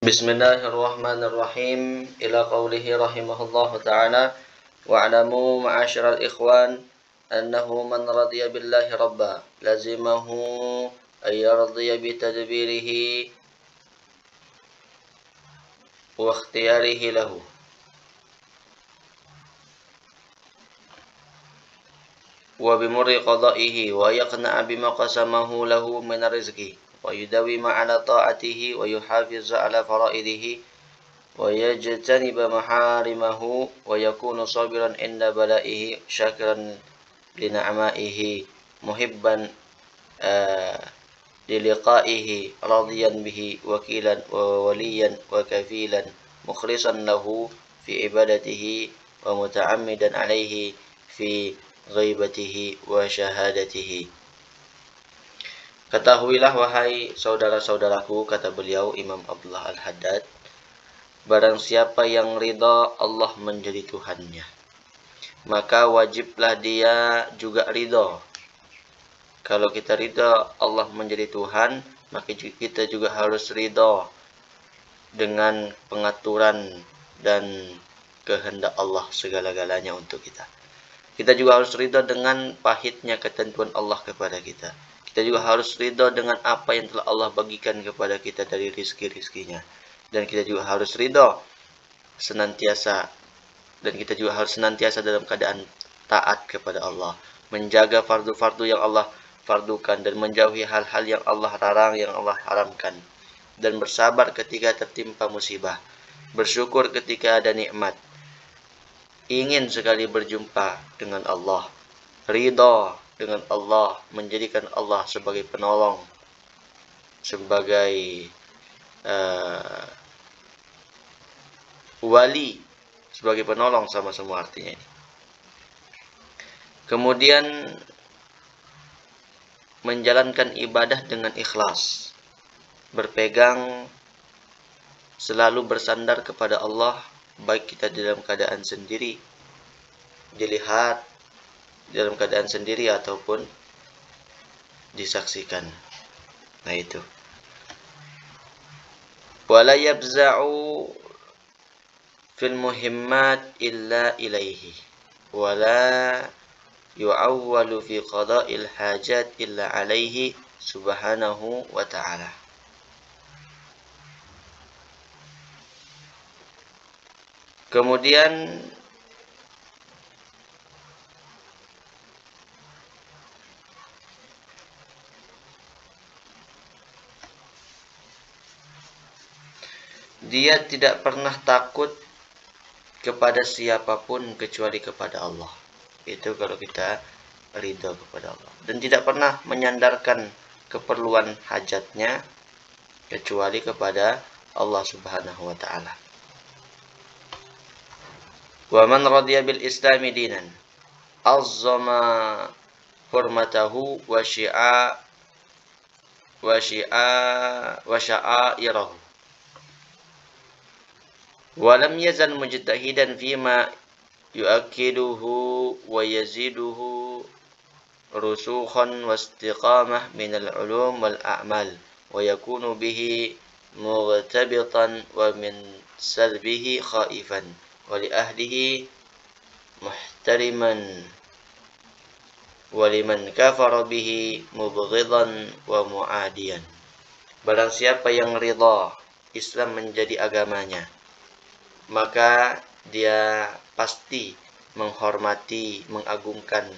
Bismillahirrahmanirrahim. Ila qawlihi rahimahullahu ta'ala. Wa'alamu ma'asyiral ikhwan annahu man radiya billahi rabba lazimahu ayyardiya bitadbirihi wa ikhtiyarihi lahu wa bimurri qada'ihi wa yaqna'a bima qasamahu lahu min rizqi wa yudawima ala ta'atihi wa yuhafiza ala fara'idihi wa yajtaniba maharimahu wa yakunu sabiran inda bala'ihi syakiran li na'maihi muhibban liliqa'ihi radiyan bihi wakilan wa waliyan wa kafilan mukhlisan lahu fi ibadatihi wa muta'ammidan alaihi fi ghaibatihi wa syahadatihi. Ketahuilah wahai saudara-saudaraku, kata beliau Imam Abdullah Al-Haddad, barang siapa yang ridha Allah menjadi Tuhannya, maka wajiblah dia juga ridha. Kalau kita ridha Allah menjadi Tuhan, maka kita juga harus ridha dengan pengaturan dan kehendak Allah segala-galanya untuk kita. Kita juga harus ridha dengan pahitnya ketentuan Allah kepada kita. Kita juga harus ridha dengan apa yang telah Allah bagikan kepada kita dari rizki-rizkinya. Dan kita juga harus ridha senantiasa. Dan kita juga harus senantiasa dalam keadaan taat kepada Allah. Menjaga fardu-fardu yang Allah fardukan. Dan menjauhi hal-hal yang Allah larang, yang Allah haramkan. Dan bersabar ketika tertimpa musibah. Bersyukur ketika ada nikmat. Ingin sekali berjumpa dengan Allah. Ridha dengan Allah, menjadikan Allah sebagai penolong, sebagai wali, sebagai penolong, sama semua artinya ini. Kemudian menjalankan ibadah dengan ikhlas, berpegang, selalu bersandar kepada Allah, baik kita dalam keadaan sendiri, dilihat dalam keadaan sendiri ataupun disaksikan. Nah itu. Wala yabza'u fil muhimmat illa ilaihi wala yu'awwalu fi qada'il hajat illa alaihi subhanahu wa ta'ala. Kemudian dia tidak pernah takut kepada siapapun kecuali kepada Allah. Itu kalau kita ridha kepada Allah. Dan tidak pernah menyandarkan keperluan hajatnya kecuali kepada Allah Subhanahu wa ta'ala. Wa man radiya bil islami dinan azzama hurmatahu wa sya'airahu walam yazal mujtahidan fima yu'akkiduhu wa yaziduhu rusukhan wa istiqamah minal ulum wal a'mal wa yakunu bihi mughtabitan wa min salbihi khaifan wa li ahlihi muhtariman wa liman kafara bihi mubghidan wa mu'adiyan. Barang siapa yang ridha Islam menjadi agamanya, maka dia pasti menghormati, mengagungkan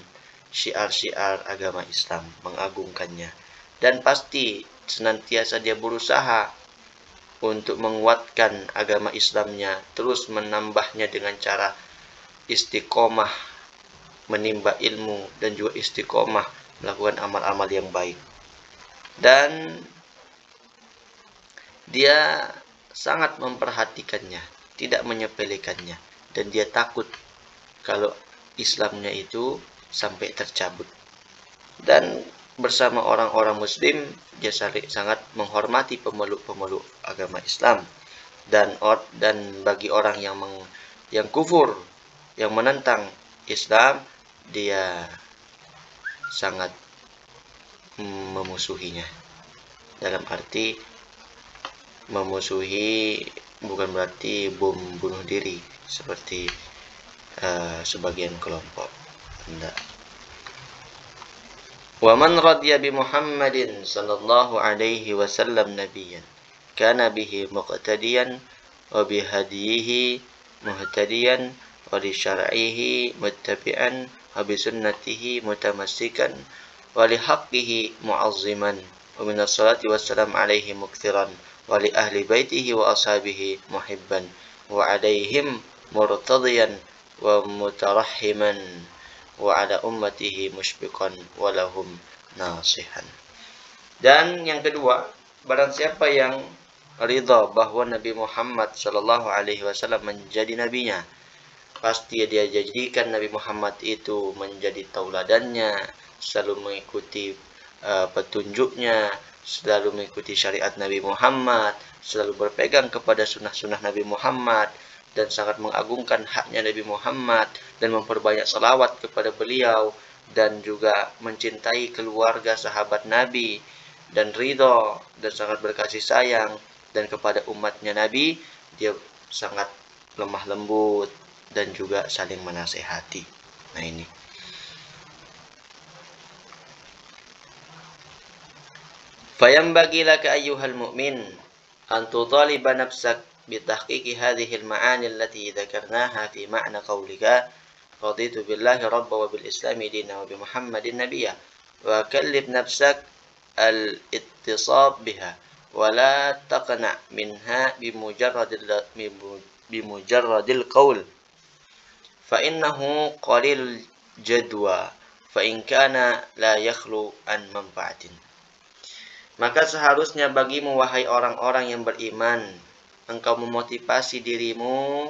syiar-syiar agama Islam, mengagungkannya. Dan pasti senantiasa dia berusaha untuk menguatkan agama Islamnya, terus menambahnya dengan cara istiqomah, menimba ilmu, dan juga istiqomah melakukan amal-amal yang baik. Dan dia sangat memperhatikannya, tidak menyepelekannya, dan dia takut kalau Islamnya itu sampai tercabut. Dan bersama orang-orang muslim dia sangat menghormati pemeluk-pemeluk agama Islam, dan bagi orang yang kufur, yang menentang Islam, dia sangat memusuhinya, dalam arti memusuhi bukan berarti bom bunuh diri seperti sebagian kelompok. Tidak. Wa man radiya bi Muhammadin sallallahu alaihi wasallam nabiyyan kana bihi muqtadiyan wa bi hadiyihi muhtadiyan wa li syar'ihi muttabi'an wa bi sunnatihi mutamassikan wa li haqqihi mu'azziman wa min as-salati wassalam alaihi mukthiran wa li ahli baitihi wa ashabihi muhibban wa alaihim murtadiyan wa mutarahhiman wa ala ummatihi musyfiqan wa lahum nasihan. Dan yang kedua, barang siapa yang ridha bahwa Nabi Muhammad sallallahu alaihi wasallam menjadi nabinya, pasti dia jadikan Nabi Muhammad itu menjadi tauladannya, selalu mengikuti petunjuknya, selalu mengikuti syariat Nabi Muhammad, selalu berpegang kepada sunnah-sunnah Nabi Muhammad, dan sangat mengagungkan haknya Nabi Muhammad, dan memperbanyak salawat kepada beliau, dan juga mencintai keluarga sahabat Nabi, dan ridha, dan sangat berkasih sayang, dan kepada umatnya Nabi, dia sangat lemah lembut, dan juga saling menasehati. Nah ini. Fayambagi laka ayyuhal mu'min an tutaliba nafsak bitahqiqi hadhihi al-ma'ani allati dzakarnaha fi ma'na qawlika raditu billahi rabba wa bil islami dina wa bi Muhammadin nabiyya wa kallif nafsak al-ittisab biha wa la taqna minha bimujarradil qawl fa innahu qalil jadwa fa in kana la yakhlu an manfaatin. Maka seharusnya bagimu wahai orang-orang yang beriman, engkau memotivasi dirimu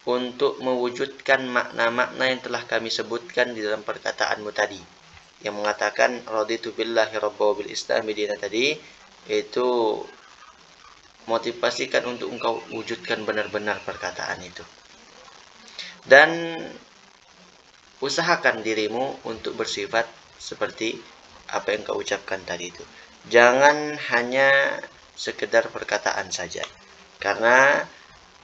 untuk mewujudkan makna-makna yang telah kami sebutkan di dalam perkataanmu tadi, yang mengatakan raditu billahi rabba wa bil islami dina tadi, itu motivasikan untuk engkau wujudkan benar-benar perkataan itu. Dan usahakan dirimu untuk bersifat seperti apa yang kau ucapkan tadi itu. Jangan hanya sekedar perkataan saja. Karena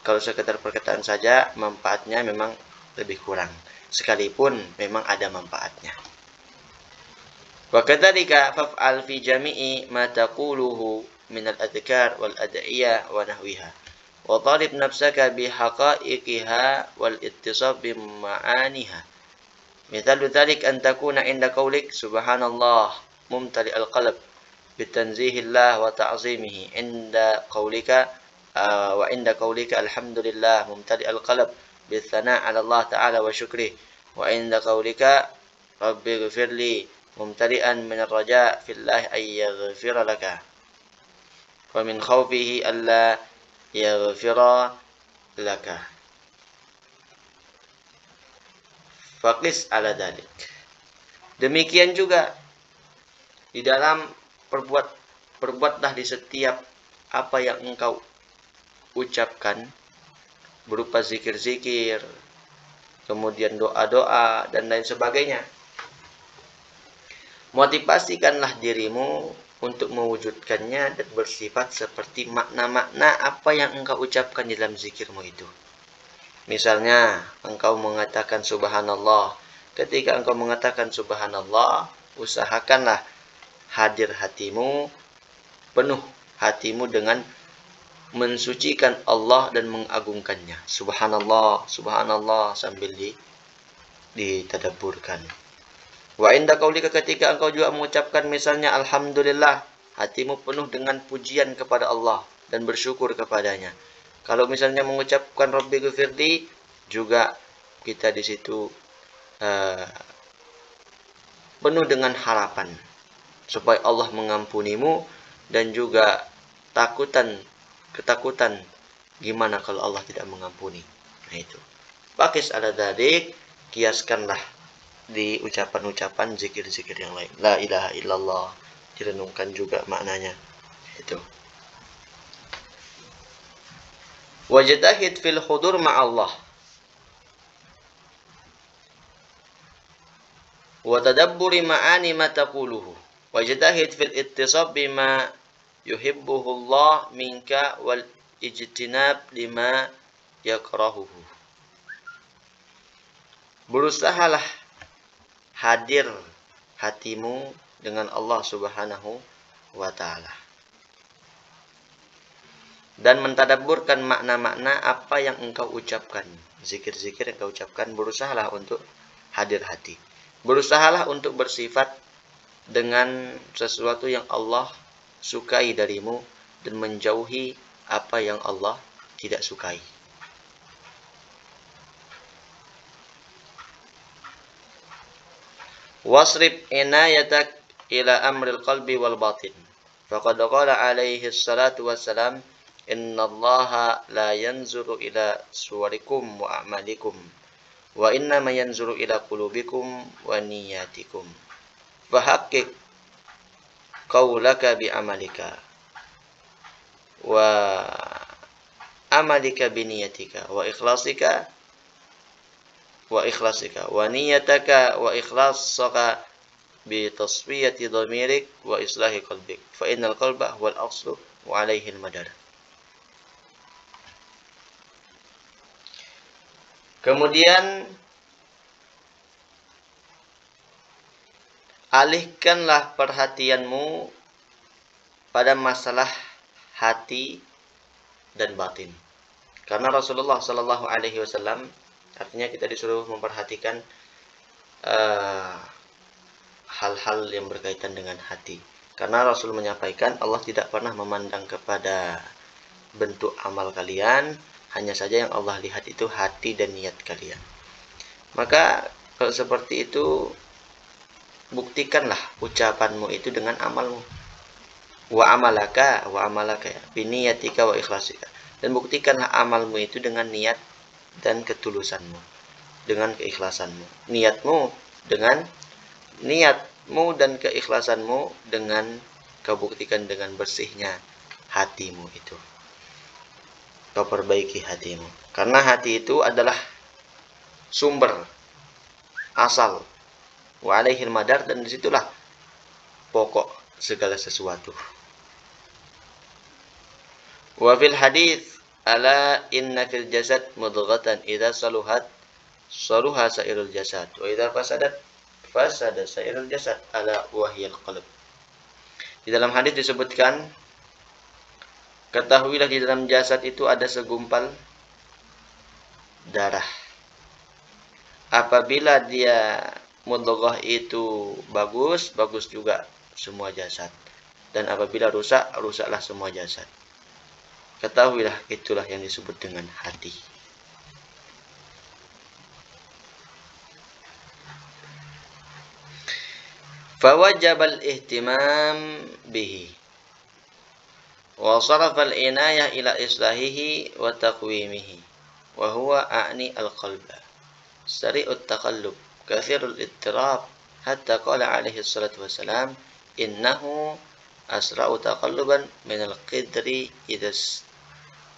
kalau sekedar perkataan saja, manfaatnya memang lebih kurang. Sekalipun memang ada manfaatnya. Wa kadzalika faf'al fi jami'i ma taquluhu min al-adhkar wal ad'iyah wa nahwiha. Wa talib nafsaka bi haqa'iqiha wal ittisab bi ma'aniha. Mithalu dzalik an takuna inda qawlik subhanallah mumtali al-qalb bitanzihillah wa ta'zimihi inda qawlika wa inda qawlika alhamdulillah mumtali al-qalb bithana' 'ala Allah ta'ala wa syukrih wa inda qawlika rabbi ighfirli mumtali'an min ar-raja' fillah ay yaghfira laka wa min khawfihi alla yaghfira laka. Faqis ala dalik. Demikian juga di dalam perbuatlah di setiap apa yang engkau ucapkan berupa zikir-zikir, kemudian doa-doa dan lain sebagainya. Motivasikanlah dirimu untuk mewujudkannya dan bersifat seperti makna-makna apa yang engkau ucapkan dalam zikirmu itu. Misalnya, engkau mengatakan subhanallah. Ketika engkau mengatakan subhanallah, usahakanlah hadir hatimu, penuh hatimu dengan mensucikan Allah dan mengagungkannya. Subhanallah, subhanallah sambil ditadabburkan. Wa inda qaulika, ketika engkau juga mengucapkan misalnya alhamdulillah, hatimu penuh dengan pujian kepada Allah dan bersyukur kepadanya. Kalau misalnya mengucapkan Rabbi ghfirli, juga kita di situ penuh dengan harapan supaya Allah mengampunimu, dan juga ketakutan gimana kalau Allah tidak mengampuni. Nah itu. Pakis ala dzalik, kiaskanlah di ucapan-ucapan zikir-zikir yang lain. La ilaha illallah, direnungkan juga maknanya. Itu. Wajtahid fil hudur ma'allah wa tadabburi ma'ani ma taquluhu wajtahid fil ittisab bima yuhibbuhullah minka wal ijtinab lima yakrahuhu. Berusahalah hadir hatimu dengan Allah Subhanahu wa taala dan mentadabburkan makna-makna apa yang engkau ucapkan. Zikir-zikir yang engkau ucapkan, berusahalah untuk hadir hati. Berusahalah untuk bersifat dengan sesuatu yang Allah sukai darimu dan menjauhi apa yang Allah tidak sukai. Wasrib inayatak ila amril qalbi wal batin. Faqad qala alaihi salatu wassalam, innallaha la yanzuru ila suwarikum wa a'malikum wa innama yanzuru ila qulubikum wa niyatikum. Fahaqqiq qawlaka bi amalika wa amalika bi niyatika wa ikhlasika wa niyataka wa ikhlasaka bi tasfiyati dhamirik wa islahi qalbik fa innal qalba huwal aslu wa alaihi al-madar. Kemudian alihkanlah perhatianmu pada masalah hati dan batin. Karena Rasulullah Shallallahu Alaihi Wasallam, artinya kita disuruh memperhatikan hal-hal yang berkaitan dengan hati. Karena Rasul menyampaikan Allah tidak pernah memandang kepada bentuk amal kalian, hanya saja yang Allah lihat itu hati dan niat kalian. Maka kalau seperti itu, buktikanlah ucapanmu itu dengan amalmu. Wa amalaka ya, biniyatika wa ikhlasika. Dan buktikanlah amalmu itu dengan niat dan ketulusanmu, dengan keikhlasanmu. Niatmu dan keikhlasanmu dengan kau buktikan dengan bersihnya hatimu itu. Kau perbaiki hatimu. Karena hati itu adalah sumber, asal, wa alaihil madar, dan disitulah pokok segala sesuatu. Wa fil hadits, ala inna fil jasad mudghatan idza saluhat saluha sairul jasad wa idza fasadat fasada sairul jasad, ala wahyal qalb. Di dalam hadis disebutkan, ketahuilah di dalam jasad itu ada segumpal darah. Apabila dia mudghah itu bagus, bagus juga semua jasad. Dan apabila rusak, rusaklah semua jasad. Ketahuilah itulah yang disebut dengan hati. Fawajabal ihtimam bihi wa sarafal inayah ila islahihi wa taqwimihi wa huwa a'ni al-qalba sari'ut taqallub kathirul ittirab hatta qala alaihi salatu wassalam, innahu asra'u taqalluban minal qidri idza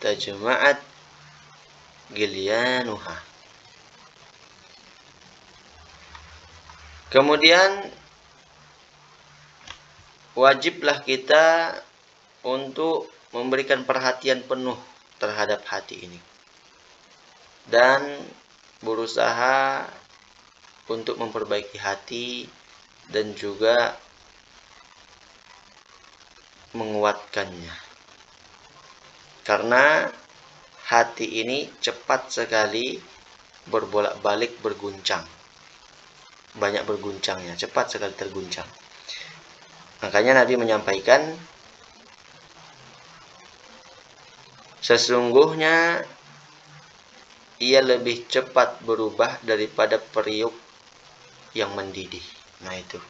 tajma'at gilyanuha. Kemudian wajiblah kita untuk memberikan perhatian penuh terhadap hati ini dan berusaha untuk memperbaiki hati dan juga menguatkannya. Karena hati ini cepat sekali berbolak-balik, berguncang. Banyak berguncangnya, cepat sekali terguncang. Makanya Nabi menyampaikan, sesungguhnya ia lebih cepat berubah daripada periuk yang mendidih. Nah itu.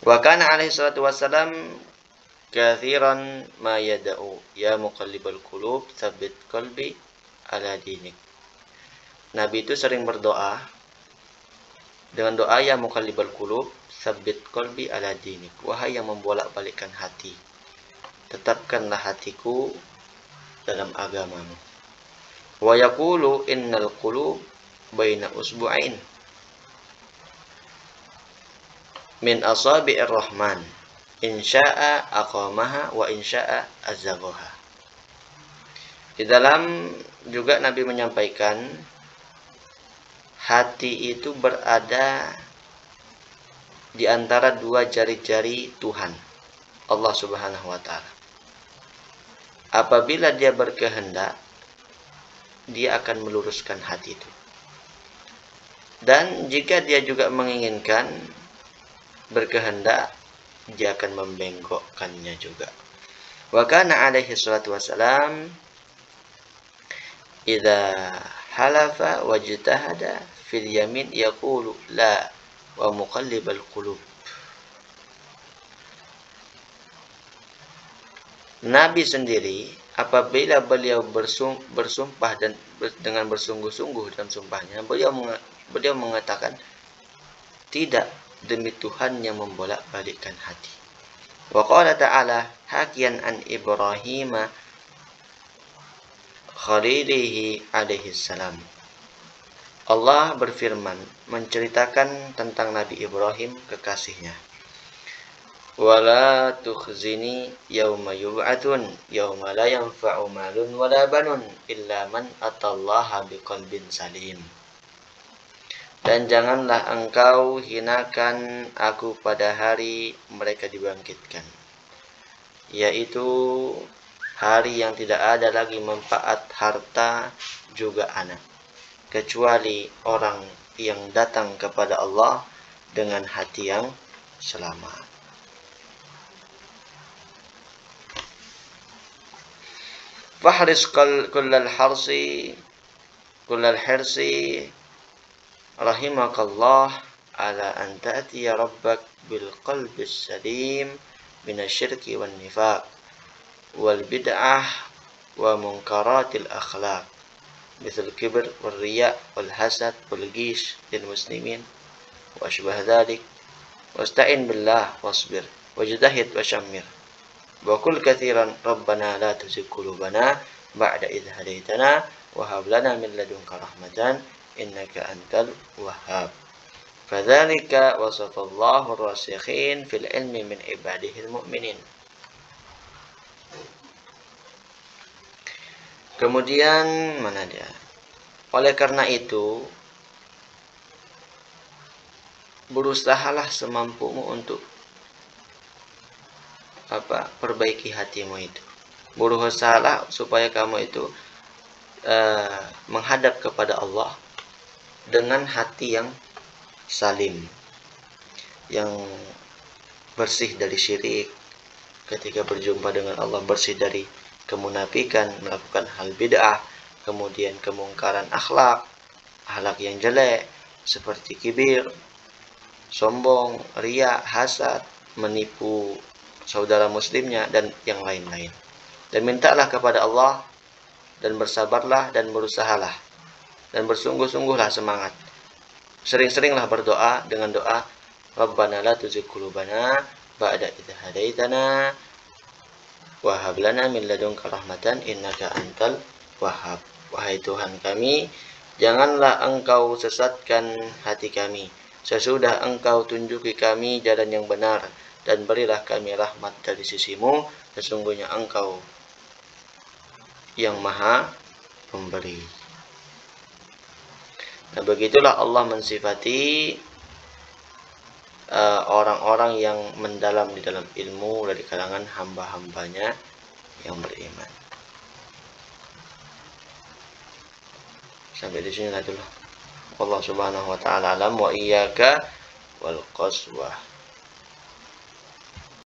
Wa kana alaihi salatu wassalam kathiran ma yada'u ya muqallibal qulub tsabbit qalbi ala dinik. Nabi itu sering berdoa dengan doa ya muqallibal qulub tsabbit qalbi ala dinik. Wahai yang membolak-balikkan hati, tetapkanlah hatiku dalam agamamu. Wa yaqulu innal qulub baina usbu'ain. min asabi'ir rahman insya'a aqamaha wa insya'a azaghaha. Di dalam juga Nabi menyampaikan hati itu berada di antara dua jari-jari Tuhan, Allah Subhanahu wa taala. Apabila dia berkehendak, dia akan meluruskan hati itu. Dan jika dia juga menginginkan berkehendak, dia akan membengkokkannya juga. Wa kana alaihi salatu wassalam idza halafa wajtahada fil yamin yaqulu la wa muqallibal qulub. Nabi sendiri apabila beliau bersumpah dan dengan bersungguh-sungguh dalam sumpahnya, beliau mengatakan tidak, demi Tuhan yang membolak-balikkan hati. Wa qala ta'ala hakian an Ibrahim khalilihi alaihi salam. Allah berfirman menceritakan tentang Nabi Ibrahim, kekasihnya. Wala tukhzini yauma yub'atun yauma la yanfa'u malun wala banun illa man atallaha biqalbin salim. Dan janganlah engkau hinakan aku pada hari mereka dibangkitkan, yaitu hari yang tidak ada lagi manfaat harta juga anak, kecuali orang yang datang kepada Allah dengan hati yang selamat. Fahris kullal hirsi rahimakallah ala an ta'tiya rabbak bil qalbis salim minasyirki wan nifaq wal bid'ah wa munkaratil akhlaq misal kibr wal riya wal hasad wal ghish lil muslimin wa ashbah dhalik wasta'in billah wasbir wajtahid wa syammir wa qul katsiran rabbana la tuzigh qulubana ba'da idh hadaitana wa hab lana min ladunka rahmatan innaka antal wahhab. Fadzalika wasafallahu ar-rasikhin fil ilmi min ibadihil mu'minin. Kemudian mana dia? Oleh karena itu, berusahalah semampumu untuk perbaiki hatimu itu. Berusahalah supaya kamu itu menghadap kepada Allah dengan hati yang salim, yang bersih dari syirik. Ketika berjumpa dengan Allah, bersih dari kemunafikan, melakukan hal bid'ah, kemudian kemungkaran akhlak yang jelek seperti kibir, sombong, riya, hasad, menipu saudara muslimnya dan yang lain-lain. Dan mintalah kepada Allah dan bersabarlah dan berusahalah dan bersungguh-sungguhlah semangat. Sering-seringlah berdoa dengan doa Rabbana la tuzigh qulubana ba'da idh hadaitana wa hab lana min ladunka rahmatan innaka antal wahhab. Wahai Tuhan kami, janganlah engkau sesatkan hati kami sesudah engkau tunjuki kami jalan yang benar, dan berilah kami rahmat dari sisimu, sesungguhnya engkau yang maha pemberi. Nah, begitulah Allah mensifati orang-orang yang mendalam di dalam ilmu dari kalangan hamba-hambanya yang beriman. Sampai di sini dulu. Allah Subhanahu wa taala alam wa iyyaka wal qaswah.